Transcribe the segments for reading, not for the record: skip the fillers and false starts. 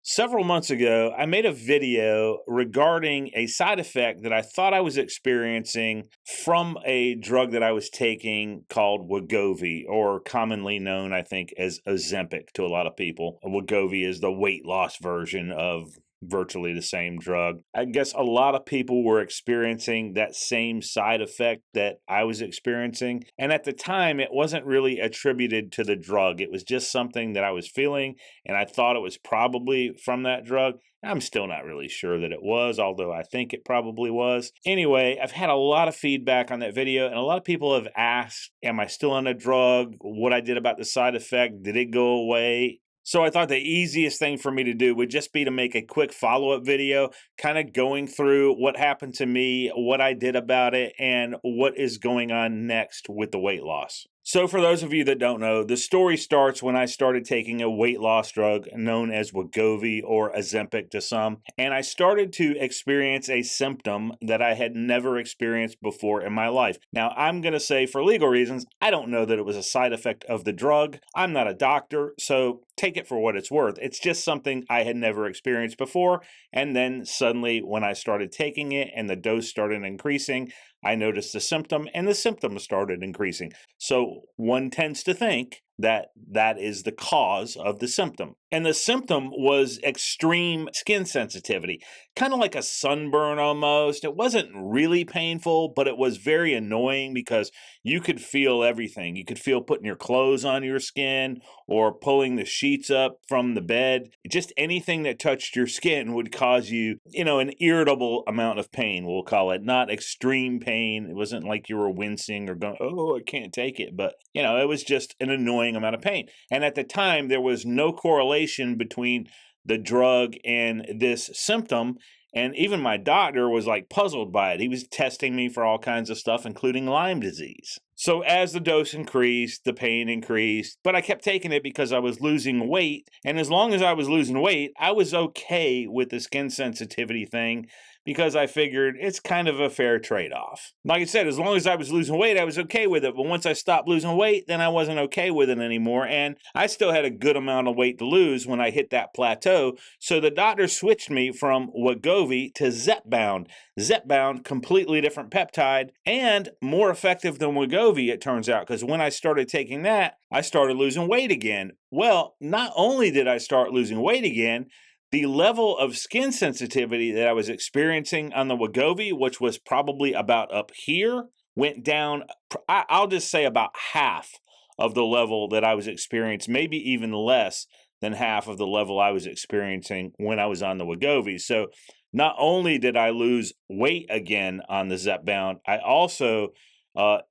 Several months ago, I made a video regarding a side effect that I thought I was experiencing from a drug that I was taking called Wegovy, or commonly known, I think, as Ozempic to a lot of people. Wegovy is the weight loss version of virtually the same drug. I guess a lot of people were experiencing that same side effect that I was experiencing. And at the time, it wasn't really attributed to the drug. It was just something that I was feeling, and I thought it was probably from that drug. I'm still not really sure that it was, although I think it probably was. Anyway, I've had a lot of feedback on that video, and a lot of people have asked, am I still on a drug? What I did about the side effect? Did it go away? So I thought the easiest thing for me to do would just be to make a quick follow-up video, kind of going through what happened to me, what I did about it, and what is going on next with the weight loss. So for those of you that don't know, the story starts when I started taking a weight loss drug known as Wegovy, or Ozempic to some, and I started to experience a symptom that I had never experienced before in my life. Now, I'm going to say for legal reasons, I don't know that it was a side effect of the drug. I'm not a doctor, so take it for what it's worth. It's just something I had never experienced before, and then suddenly when I started taking it and the dose started increasing, I noticed the symptom, and the symptoms started increasing. So one tends to think that that is the cause of the symptom. And the symptom was extreme skin sensitivity, kind of like a sunburn almost. It wasn't really painful, but it was very annoying because you could feel everything. You could feel putting your clothes on your skin or pulling the sheets up from the bed. Just anything that touched your skin would cause you, an irritable amount of pain, we'll call it. Not extreme pain. It wasn't like you were wincing or going, oh, I can't take it. But, it was just an annoying amount of pain. And at the time, there was no correlation between the drug and this symptom. And even my doctor was puzzled by it. He was testing me for all kinds of stuff, including Lyme disease. So as the dose increased, the pain increased, but I kept taking it because I was losing weight. And as long as I was losing weight, I was okay with the skin sensitivity thing because I figured it's kind of a fair trade-off. Like I said, as long as I was losing weight, I was okay with it. But once I stopped losing weight, then I wasn't okay with it anymore. And I still had a good amount of weight to lose when I hit that plateau. So the doctor switched me from Wegovy to Zepbound. Zepbound, completely different peptide and more effective than Wegovy, it turns out, because when I started taking that, I started losing weight again. Well, not only did I start losing weight again, the level of skin sensitivity that I was experiencing on the Wegovy, which was probably about up here, went down, I'll just say about half of the level that I was experiencing, maybe even less than half of the level I was experiencing when I was on the Wegovy. So not only did I lose weight again on the Zepbound, I also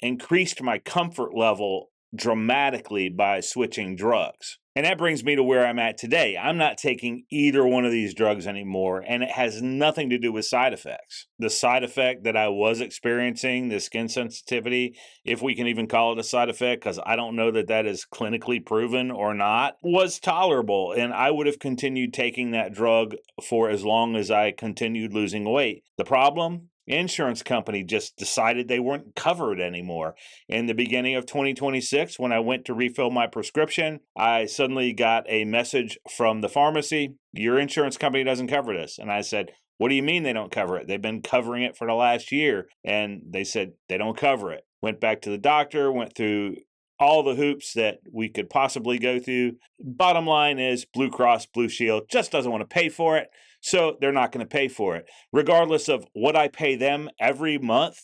increased my comfort level dramatically by switching drugs. And that brings me to where I'm at today. I'm not taking either one of these drugs anymore, and it has nothing to do with side effects. The side effect that I was experiencing, the skin sensitivity, if we can even call it a side effect, because I don't know that that is clinically proven or not, was tolerable, and I would have continued taking that drug for as long as I continued losing weight. The problem? Insurance company just decided they weren't covered anymore. In the beginning of 2026, when I went to refill my prescription, I suddenly got a message from the pharmacy, your insurance company doesn't cover this. And I said, what do you mean they don't cover it? They've been covering it for the last year. And they said they don't cover it. Went back to the doctor, went through all the hoops that we could possibly go through. Bottom line is Blue Cross Blue Shield just doesn't want to pay for it, so they're not going to pay for it. Regardless of what I pay them every month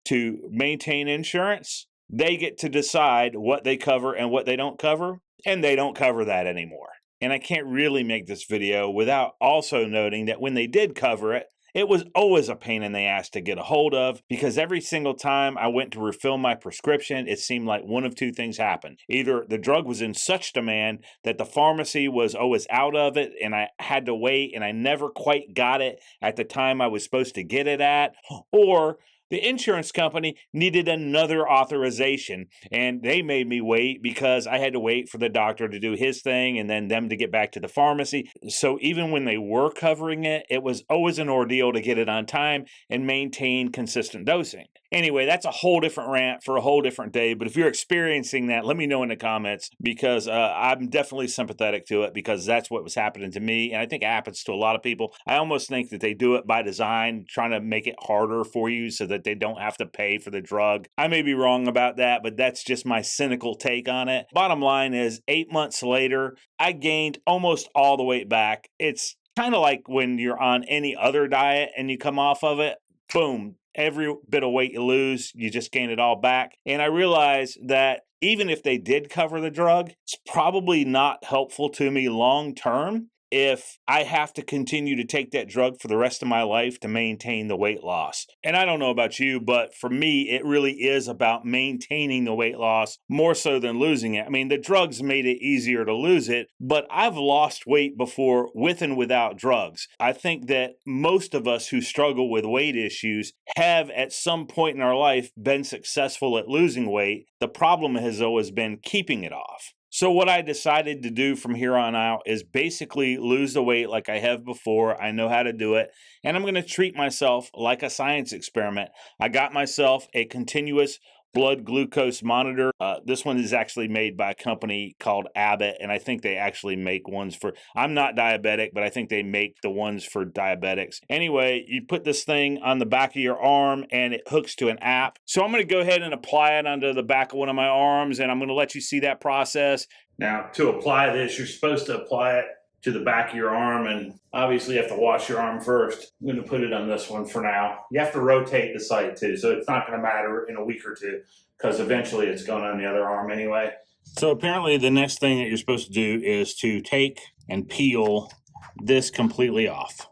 to maintain insurance, they get to decide what they cover and what they don't cover, and they don't cover that anymore. And I can't really make this video without also noting that when they did cover it, it was always a pain in the ass to get a hold of because every single time I went to refill my prescription, it seemed like one of two things happened. Either the drug was in such demand that the pharmacy was always out of it and I had to wait and I never quite got it at the time I was supposed to get it at, or the insurance company needed another authorization, and they made me wait because I had to wait for the doctor to do his thing and then them to get back to the pharmacy. So even when they were covering it, it was always an ordeal to get it on time and maintain consistent dosing. Anyway, that's a whole different rant for a whole different day. But if you're experiencing that, let me know in the comments, because I'm definitely sympathetic to it, because that's what was happening to me. And I think it happens to a lot of people. I almost think that they do it by design, trying to make it harder for you so that they don't have to pay for the drug. I may be wrong about that, but that's just my cynical take on it. Bottom line is, 8 months later, I gained almost all the weight back. It's kind of like when you're on any other diet and you come off of it, boom, every bit of weight you lose, you just gain it all back. And I realized that even if they did cover the drug, it's probably not helpful to me long term if I have to continue to take that drug for the rest of my life to maintain the weight loss. And I don't know about you, but for me, it really is about maintaining the weight loss more so than losing it. I mean, the drugs made it easier to lose it, but I've lost weight before with and without drugs. I think that most of us who struggle with weight issues have at some point in our life been successful at losing weight. The problem has always been keeping it off. So what I decided to do from here on out is basically lose the weight like I have before. I know how to do it, and I'm going to treat myself like a science experiment. I got myself a continuous blood glucose monitor. This one is actually made by a company called Abbott, and I think they actually make ones for, I'm not diabetic, but I think they make the ones for diabetics. Anyway, you put this thing on the back of your arm and it hooks to an app. So I'm going to go ahead and apply it onto the back of one of my arms, and I'm going to let you see that process. Now, to apply this, you're supposed to apply it to the back of your arm, and obviously you have to wash your arm first. I'm going to put it on this one for now. You have to rotate the site too, so it's not going to matter in a week or two, because eventually it's going on the other arm anyway. So apparently the next thing that you're supposed to do is to take and peel this completely off.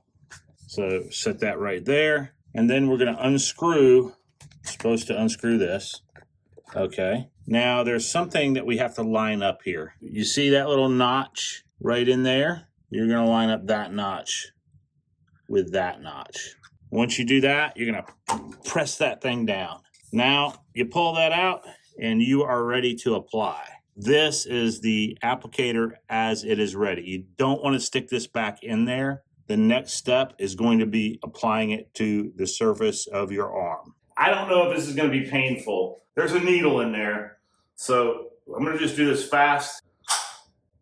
So set that right there, and then we're going to unscrew, supposed to unscrew this. Okay, now there's something that we have to line up here. You see that little notch right in there? You're going to line up that notch with that notch. Once you do that, you're going to press that thing down. Now you pull that out and you are ready to apply. This is the applicator as it is ready. You don't want to stick this back in there. The next step is going to be applying it to the surface of your arm. I don't know if this is going to be painful. There's a needle in there, so I'm going to just do this fast.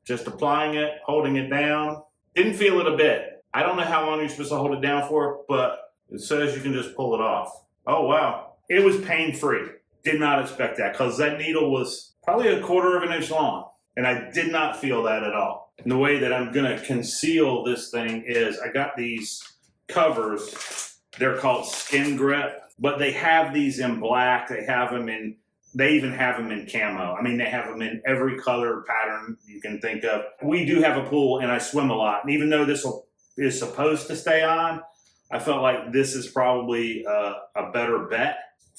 Just applying it, holding it down. Didn't feel it a bit. I don't know how long you're supposed to hold it down for, but it says you can just pull it off. Oh, wow. It was pain-free. Did not expect that, because that needle was probably 1/4 of an inch long, and I did not feel that at all. And the way that I'm going to conceal this thing is I got these covers. They're called Skin Grip, but they have these in black. They even have them in camo. I mean, they have them in every color pattern you can think of. We do have a pool, and I swim a lot. And even though this is supposed to stay on, I felt like this is probably a better bet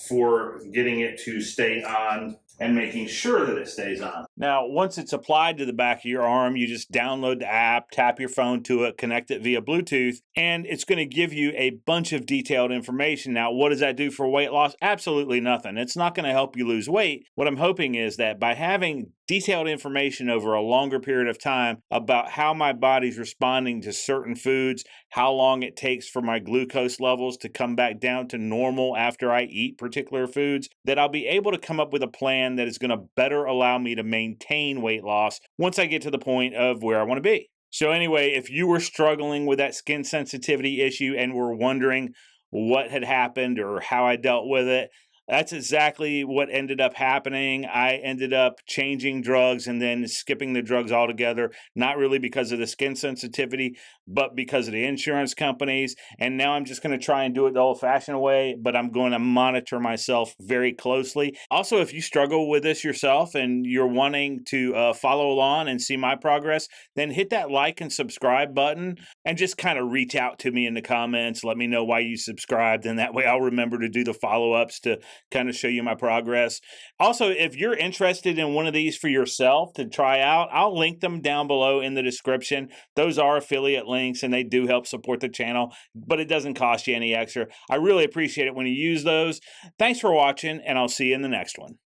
for getting it to stay on and making sure that it stays on. Now, once it's applied to the back of your arm, you just download the app, tap your phone to it, connect it via Bluetooth, and it's going to give you a bunch of detailed information. Now, what does that do for weight loss? Absolutely nothing. It's not going to help you lose weight. What I'm hoping is that by having detailed information over a longer period of time about how my body's responding to certain foods, how long it takes for my glucose levels to come back down to normal after I eat particular foods, that I'll be able to come up with a plan that is going to better allow me to maintain weight loss once I get to the point of where I want to be. So anyway, if you were struggling with that skin sensitivity issue and were wondering what had happened or how I dealt with it, that's exactly what ended up happening. I ended up changing drugs and then skipping the drugs altogether, not really because of the skin sensitivity, but because of the insurance companies. And now I'm just going to try and do it the old-fashioned way, but I'm going to monitor myself very closely. Also, if you struggle with this yourself and you're wanting to follow along and see my progress, then hit that like and subscribe button and just kind of reach out to me in the comments. Let me know why you subscribed, and that way I'll remember to do the follow-ups to kind of show you my progress. Also, if you're interested in one of these for yourself to try out, I'll link them down below in the description. Those are affiliate links and they do help support the channel, but it doesn't cost you any extra. I really appreciate it when you use those. Thanks for watching, and I'll see you in the next one.